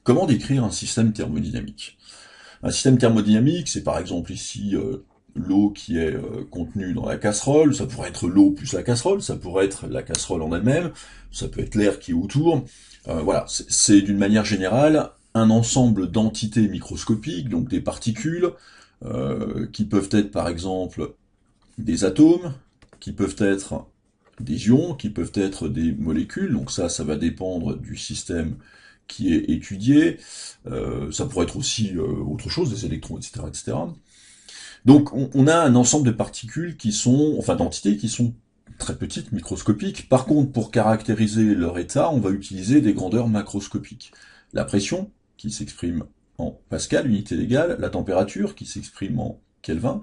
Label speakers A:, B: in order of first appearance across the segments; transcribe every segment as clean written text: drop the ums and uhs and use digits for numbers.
A: Comment décrire un système thermodynamique? Un système thermodynamique, c'est par exemple ici l'eau qui est contenue dans la casserole, ça pourrait être l'eau plus la casserole, ça pourrait être la casserole en elle-même, ça peut être l'air qui est autour. Voilà, c'est d'une manière générale un ensemble d'entités microscopiques, donc des particules, qui peuvent être par exemple des atomes, qui peuvent être des ions, qui peuvent être des molécules, donc ça va dépendre du système qui est étudié, ça pourrait être aussi autre chose, des électrons, etc., etc. Donc on a un ensemble de particules qui sont, enfin d'entités qui sont très petites, microscopiques. Par contre, pour caractériser leur état, on va utiliser des grandeurs macroscopiques. La pression, qui s'exprime en Pascal, unité légale, la température, qui s'exprime en Kelvin,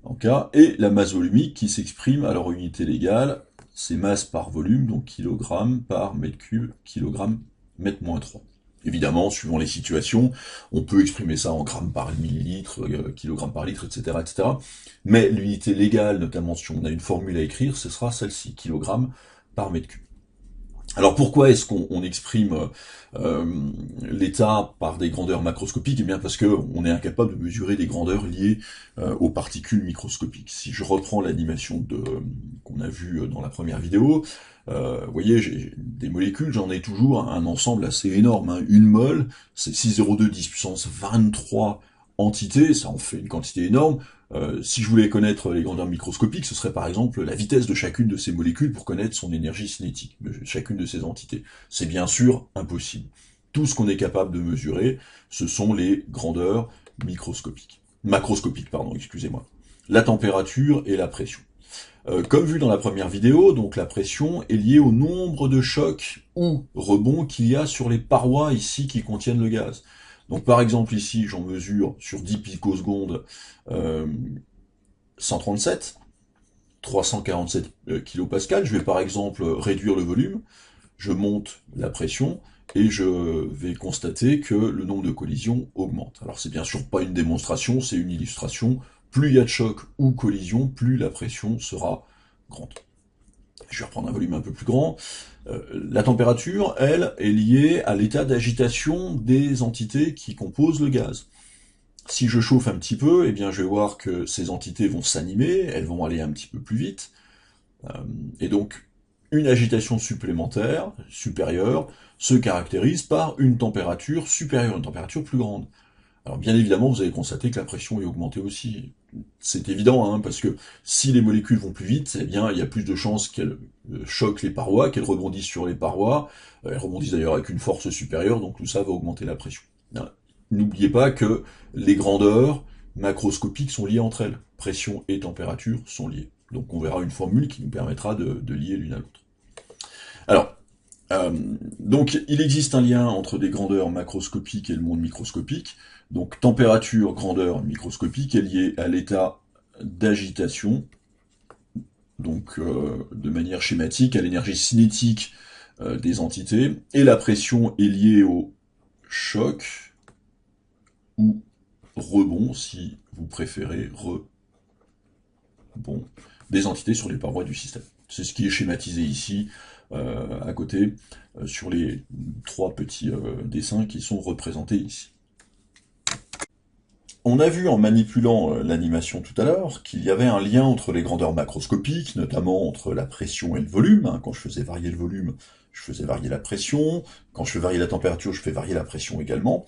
A: en K, et la masse volumique, qui s'exprime à leur unité légale, c'est masse par volume, donc kilogramme par mètre cube, kilogramme mètre moins 3. Évidemment, suivant les situations, on peut exprimer ça en grammes par millilitre, kilogrammes par litre, etc., etc. Mais l'unité légale, notamment si on a une formule à écrire, ce sera celle-ci, kilogrammes par mètre cube. Alors pourquoi est-ce qu'on exprime l'état par des grandeurs macroscopiques? Eh bien parce que on est incapable de mesurer des grandeurs liées aux particules microscopiques. Si je reprends l'animation qu'on a vue dans la première vidéo, vous voyez, j'ai des molécules, j'en ai toujours un ensemble assez énorme. Hein. Une mole, c'est 6,02 10 puissance 23 entités, ça en fait une quantité énorme. Si je voulais connaître les grandeurs microscopiques, ce serait par exemple la vitesse de chacune de ces molécules pour connaître son énergie cinétique, de chacune de ces entités. C'est bien sûr impossible. Tout ce qu'on est capable de mesurer, ce sont les grandeurs macroscopiques, pardon, excusez-moi. La température et la pression. Comme vu dans la première vidéo, donc la pression est liée au nombre de chocs ou rebonds qu'il y a sur les parois ici qui contiennent le gaz. Donc par exemple ici, j'en mesure sur 10 picosecondes 137, 347 kPa. Je vais par exemple réduire le volume, je monte la pression, et je vais constater que le nombre de collisions augmente. Alors c'est bien sûr pas une démonstration, c'est une illustration. Plus il y a de choc ou collision, plus la pression sera grande. Je vais reprendre un volume un peu plus grand. La température, elle, est liée à l'état d'agitation des entités qui composent le gaz. Si je chauffe un petit peu, eh bien je vais voir que ces entités vont s'animer, elles vont aller un petit peu plus vite, et donc une agitation supplémentaire, supérieure, se caractérise par une température supérieure, une température plus grande. Alors bien évidemment, vous allez constater que la pression est augmentée aussi. C'est évident, hein, parce que si les molécules vont plus vite, eh bien il y a plus de chances qu'elles choquent les parois, qu'elles rebondissent sur les parois, elles rebondissent d'ailleurs avec une force supérieure, donc tout ça va augmenter la pression. N'oubliez pas que les grandeurs macroscopiques sont liées entre elles. Pression et température sont liées. Donc on verra une formule qui nous permettra de lier l'une à l'autre. Alors, donc il existe un lien entre des grandeurs macroscopiques et le monde microscopique. Donc température, grandeur microscopique est liée à l'état d'agitation, donc de manière schématique, à l'énergie cinétique des entités, et la pression est liée au choc, ou rebond, si vous préférez rebond, des entités sur les parois du système. C'est ce qui est schématisé ici, à côté, sur les trois petits dessins qui sont représentés ici. On a vu en manipulant l'animation tout à l'heure qu'il y avait un lien entre les grandeurs macroscopiques, notamment entre la pression et le volume. Hein. Quand je faisais varier le volume, je faisais varier la pression. Quand je fais varier la température, je fais varier la pression également.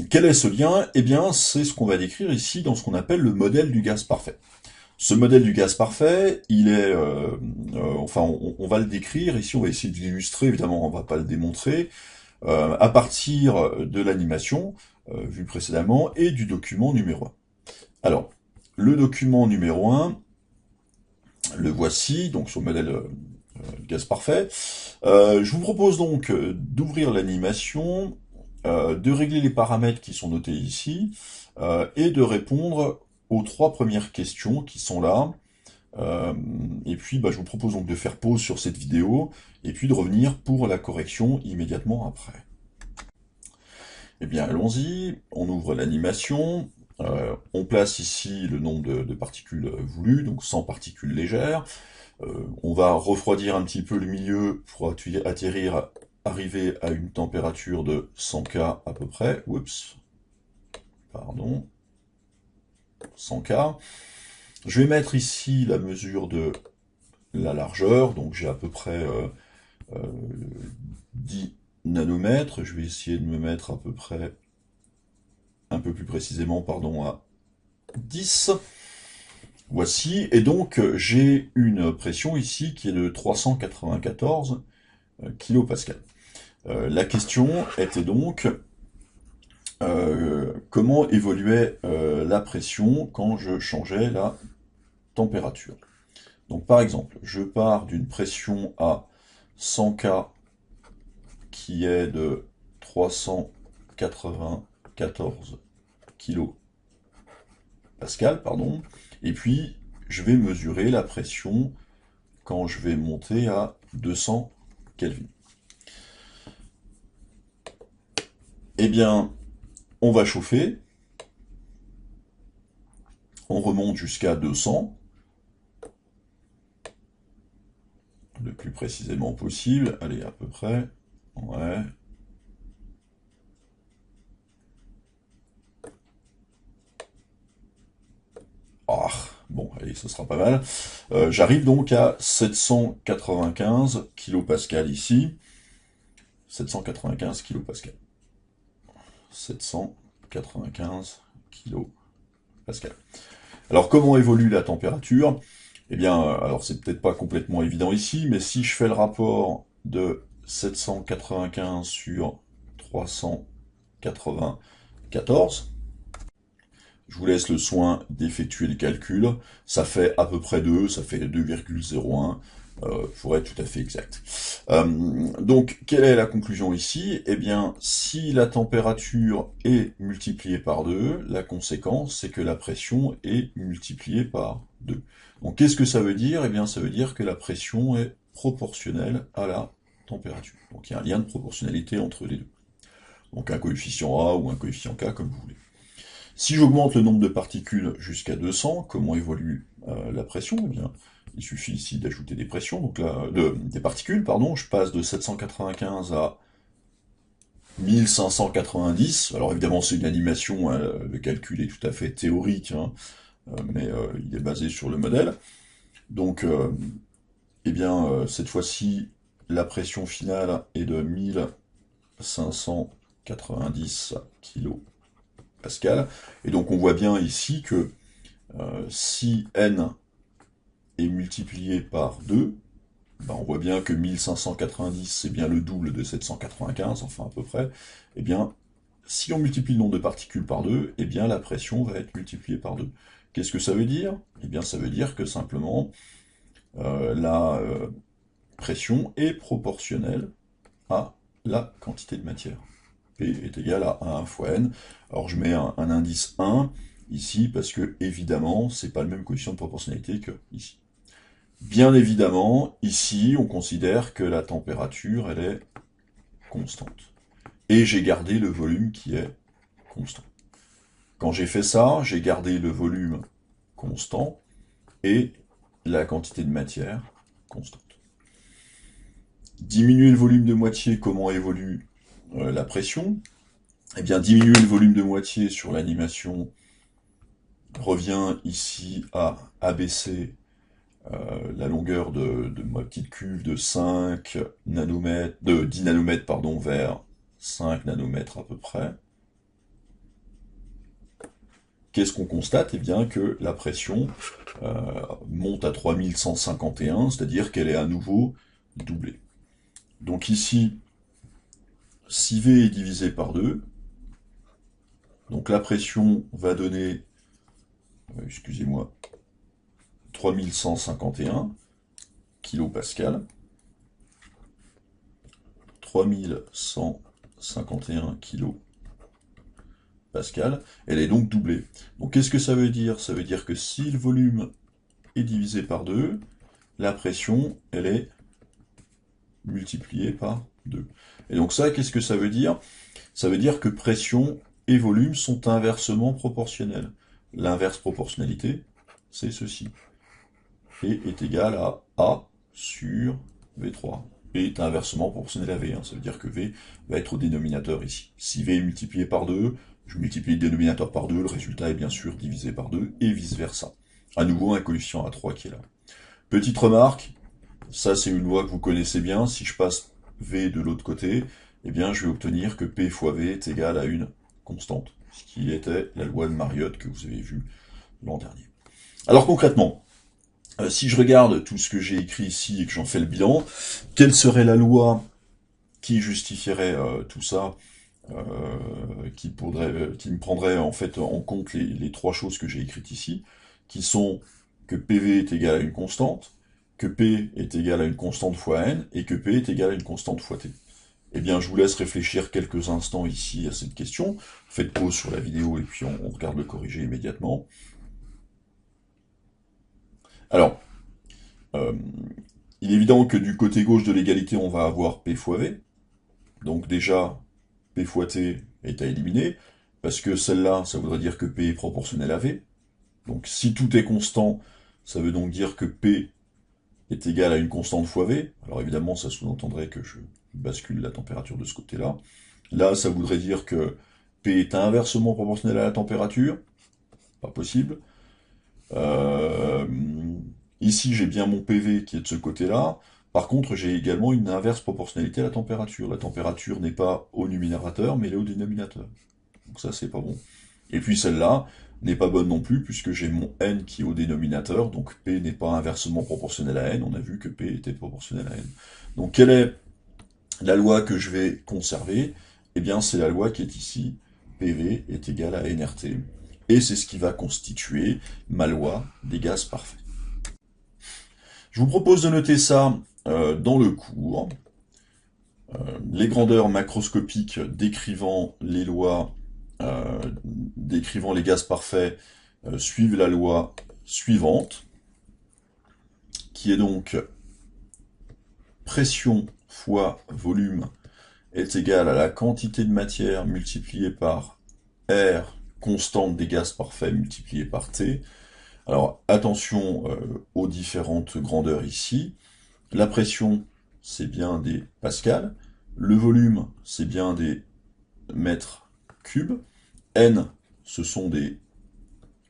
A: Quel est ce lien? Eh bien, c'est ce qu'on va décrire ici dans ce qu'on appelle le modèle du gaz parfait. Ce modèle du gaz parfait, il est, enfin, on va le décrire ici, on va essayer de l'illustrer, évidemment, on va pas le démontrer, à partir de l'animation vue précédemment et du document numéro 1. Alors, le document numéro 1, le voici, donc sur le modèle gaz parfait. Je vous propose donc d'ouvrir l'animation, de régler les paramètres qui sont notés ici, et de répondre aux trois premières questions qui sont là. Et puis je vous propose donc de faire pause sur cette vidéo, et puis de revenir pour la correction immédiatement après. Eh bien allons-y, on ouvre l'animation, on place ici le nombre de particules voulues, donc 100 particules légères. On va refroidir un petit peu le milieu pour atterrir arriver à une température de 100 K à peu près. Oups, pardon, 100 K. Je vais mettre ici la mesure de la largeur, donc j'ai à peu près 10 nanomètres. Je vais essayer de me mettre à peu près, un peu plus précisément, pardon, à 10. Voici, et donc j'ai une pression ici qui est de 394 kPa. La question était donc comment évoluait la pression quand je changeais la température. Donc par exemple, je pars d'une pression à 100 K qui est de 394 kPa, pardon, et puis je vais mesurer la pression quand je vais monter à 200 Kelvin. Eh bien, on va chauffer, on remonte jusqu'à 200, le plus précisément possible, allez, à peu près, ouais. Ah, bon, allez, ce sera pas mal. J'arrive donc à 795 kPa ici, 795 kPa. 795 kPa. Alors, comment évolue la température? Eh bien, alors c'est peut-être pas complètement évident ici, mais si je fais le rapport de 795 sur 394, je vous laisse le soin d'effectuer le calcul, ça fait à peu près 2, ça fait 2,01, pour être tout à fait exact. Donc, quelle est la conclusion ici? Eh bien, si la température est multipliée par 2, la conséquence, c'est que la pression est multipliée par 2. Donc, qu'est-ce que ça veut dire? Eh bien, ça veut dire que la pression est proportionnelle à la température. Donc, il y a un lien de proportionnalité entre les deux. Donc, un coefficient A ou un coefficient K, comme vous voulez. Si j'augmente le nombre de particules jusqu'à 200, comment évolue la pression? Eh bien, il suffit ici d'ajouter des pressions, donc là, des particules, pardon. Je passe de 795 à 1590. Alors évidemment, c'est une animation, hein, le calcul est tout à fait théorique, hein, mais il est basé sur le modèle. Donc, eh bien, cette fois-ci, la pression finale est de 1590 kPa. Et donc on voit bien ici que si n est multiplié par 2, ben on voit bien que 1590 c'est bien le double de 795, enfin à peu près, et bien si on multiplie le nombre de particules par 2, et bien la pression va être multipliée par 2. Qu'est-ce que ça veut dire? Eh bien ça veut dire que simplement la pression est proportionnelle à la quantité de matière. P est égal à 1 fois n. Alors je mets un indice 1 ici parce que évidemment c'est pas le même coefficient de proportionnalité que ici. Bien évidemment, ici on considère que la température elle est constante. Et j'ai gardé le volume qui est constant. Quand j'ai fait ça, j'ai gardé le volume constant et la quantité de matière constante. Diminuer le volume de moitié, comment évolue la pression? Eh bien, diminuer le volume de moitié sur l'animation revient ici à abaisser la longueur de ma petite cuve de 5 nanomètres, de 10 nanomètres pardon, vers 5 nanomètres à peu près. Qu'est-ce qu'on constate? Eh bien que la pression monte à 3151, c'est-à-dire qu'elle est à nouveau doublée. Donc ici, si V est divisé par 2, donc la pression va donner, excusez-moi, 3151 kPa. 3151 kPa, elle est donc doublée. Donc qu'est-ce que ça veut dire? Ça veut dire que si le volume est divisé par 2, la pression, elle est multipliée par 2. Et donc ça, qu'est-ce que ça veut dire? Ça veut dire que pression et volume sont inversement proportionnels. L'inverse proportionnalité, c'est ceci. P est égal à A sur V3 est inversement proportionnel à V. Hein. Ça veut dire que V va être au dénominateur ici. Si V est multiplié par 2, je multiplie le dénominateur par 2, le résultat est bien sûr divisé par 2, et vice-versa. À nouveau, un coefficient A3 qui est là. Petite remarque, ça c'est une loi que vous connaissez bien, si je passe V de l'autre côté, eh bien je vais obtenir que P fois V est égal à une constante, ce qui était la loi de Mariotte que vous avez vue l'an dernier. Alors concrètement, si je regarde tout ce que j'ai écrit ici et que j'en fais le bilan, quelle serait la loi qui justifierait tout ça, qui me prendrait en fait en compte les trois choses que j'ai écrites ici, qui sont que PV est égal à une constante, que P est égal à une constante fois N, et que P est égal à une constante fois T. Eh bien, je vous laisse réfléchir quelques instants ici à cette question. Faites pause sur la vidéo et puis on regarde le corriger immédiatement. Alors, il est évident que du côté gauche de l'égalité, on va avoir P fois V. Donc déjà, P fois T est à éliminer, parce que celle-là, ça voudrait dire que P est proportionnel à V. Donc si tout est constant, ça veut donc dire que P est égal à une constante fois V. Alors évidemment, ça sous-entendrait que je bascule la température de ce côté-là. Là, ça voudrait dire que P est inversement proportionnel à la température. Pas possible. Ici, j'ai bien mon PV qui est de ce côté-là. Par contre, j'ai également une inverse proportionnalité à la température. La température n'est pas au numérateur, mais elle est au dénominateur. Donc ça, c'est pas bon. Et puis celle-là n'est pas bonne non plus, puisque j'ai mon N qui est au dénominateur, donc P n'est pas inversement proportionnel à N. On a vu que P était proportionnel à N. Donc quelle est la loi que je vais conserver? Eh bien, c'est la loi qui est ici. PV est égal à nRT. Et c'est ce qui va constituer ma loi des gaz parfaits. Je vous propose de noter ça dans le cours. Les grandeurs macroscopiques décrivant les lois, décrivant les gaz parfaits, suivent la loi suivante, qui est donc pression fois volume est égal à la quantité de matière multipliée par R, constante des gaz parfaits multipliée par T. Alors attention aux différentes grandeurs ici. La pression, c'est bien des pascals. Le volume, c'est bien des mètres cubes. N, ce sont des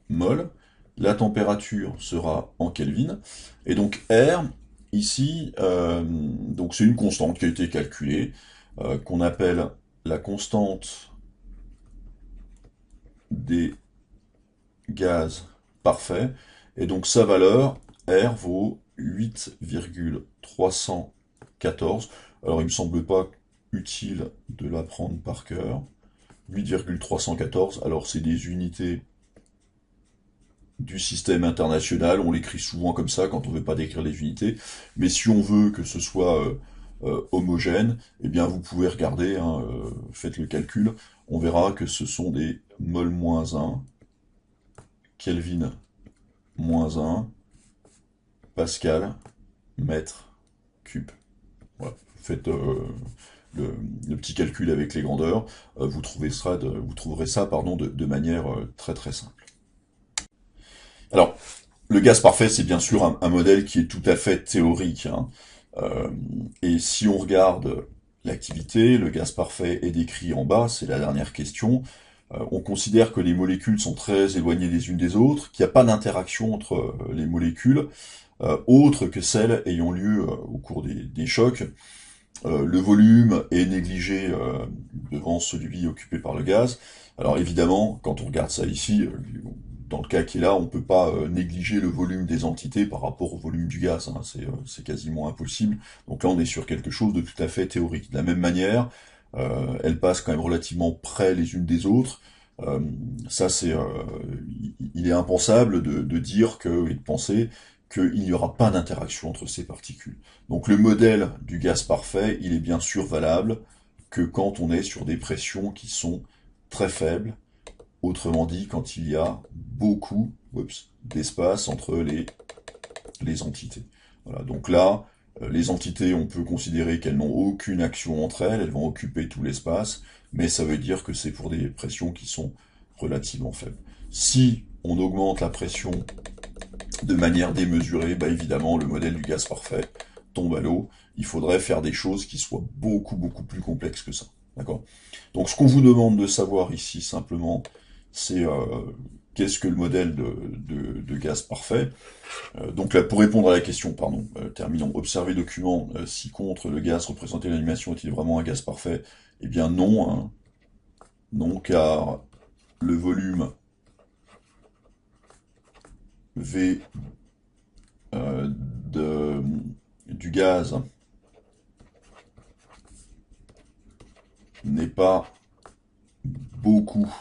A: moles. La température sera en Kelvin. Et donc R, ici, donc c'est une constante qui a été calculée, qu'on appelle la constante des gaz parfaits. Et donc sa valeur, R, vaut 8,314. Alors il me semble pas utile de la prendre par cœur. 8,314, alors c'est des unités du système international, on l'écrit souvent comme ça quand on ne veut pas décrire les unités, mais si on veut que ce soit homogène, eh bien vous pouvez regarder, hein, faites le calcul, on verra que ce sont des mol moins 1, Kelvin moins 1, Pascal, mètre cube. Voilà. Faites le petit calcul avec les grandeurs, vous trouverez ça, de manière très très simple. Alors, le gaz parfait, c'est bien sûr un modèle qui est tout à fait théorique. Hein. Et si on regarde l'activité, le gaz parfait est décrit en bas, c'est la dernière question. On considère que les molécules sont très éloignées les unes des autres, qu'il n'y a pas d'interaction entre les molécules, autre que celles ayant lieu au cours des chocs. Le volume est négligé devant celui occupé par le gaz. Alors évidemment, quand on regarde ça ici, dans le cas qui est là, on ne peut pas négliger le volume des entités par rapport au volume du gaz, hein, c'est quasiment impossible. Donc là, on est sur quelque chose de tout à fait théorique. De la même manière, elles passent quand même relativement près les unes des autres. Ça, il est impensable de dire et de penser qu'il n'y aura pas d'interaction entre ces particules. Donc le modèle du gaz parfait, il est bien sûr valable que quand on est sur des pressions qui sont très faibles, autrement dit quand il y a beaucoup d'espace entre les entités. Voilà, donc là, les entités, on peut considérer qu'elles n'ont aucune action entre elles, elles vont occuper tout l'espace, mais ça veut dire que c'est pour des pressions qui sont relativement faibles. Si on augmente la pression de manière démesurée, bah évidemment, le modèle du gaz parfait tombe à l'eau, il faudrait faire des choses qui soient beaucoup plus complexes que ça. D'accord? Donc ce qu'on vous demande de savoir ici simplement, c'est qu'est-ce que le modèle de gaz parfait. Donc là, pour répondre à la question, pardon, terminons. Observer document, si contre le gaz représenté l'animation est-il vraiment un gaz parfait? Eh bien non, hein. Non, car le volume V du gaz n'est pas beaucoup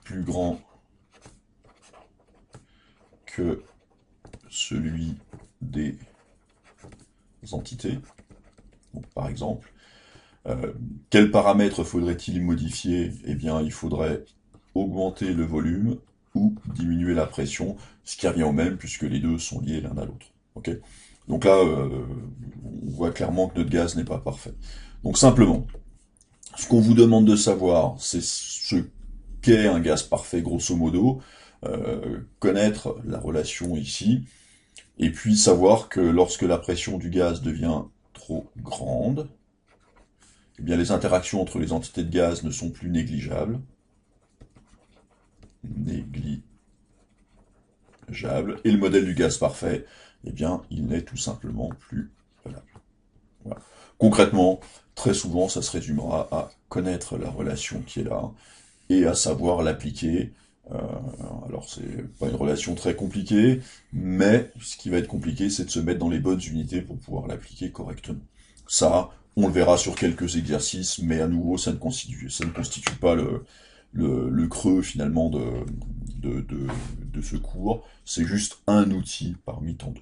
A: plus grand que celui des entités. Donc, par exemple, quels paramètres faudrait-il modifier? Eh bien, il faudrait augmenter le volume ou diminuer la pression, ce qui revient au même puisque les deux sont liés l'un à l'autre. Okay, donc là, on voit clairement que notre gaz n'est pas parfait. Donc simplement, ce qu'on vous demande de savoir, c'est ce qu'est un gaz parfait, grosso modo, connaître la relation ici, et puis savoir que lorsque la pression du gaz devient trop grande, eh bien les interactions entre les entités de gaz ne sont plus négligeables. Et le modèle du gaz parfait, eh bien, il n'est tout simplement plus valable. Voilà. Concrètement, très souvent, ça se résumera à connaître la relation qui est là, et à savoir l'appliquer. Alors c'est pas une relation très compliquée, mais ce qui va être compliqué, c'est de se mettre dans les bonnes unités pour pouvoir l'appliquer correctement. Ça, on le verra sur quelques exercices, mais à nouveau, ça ne constitue pas le creux finalement de ce cours. C'est juste un outil parmi tant d'autres.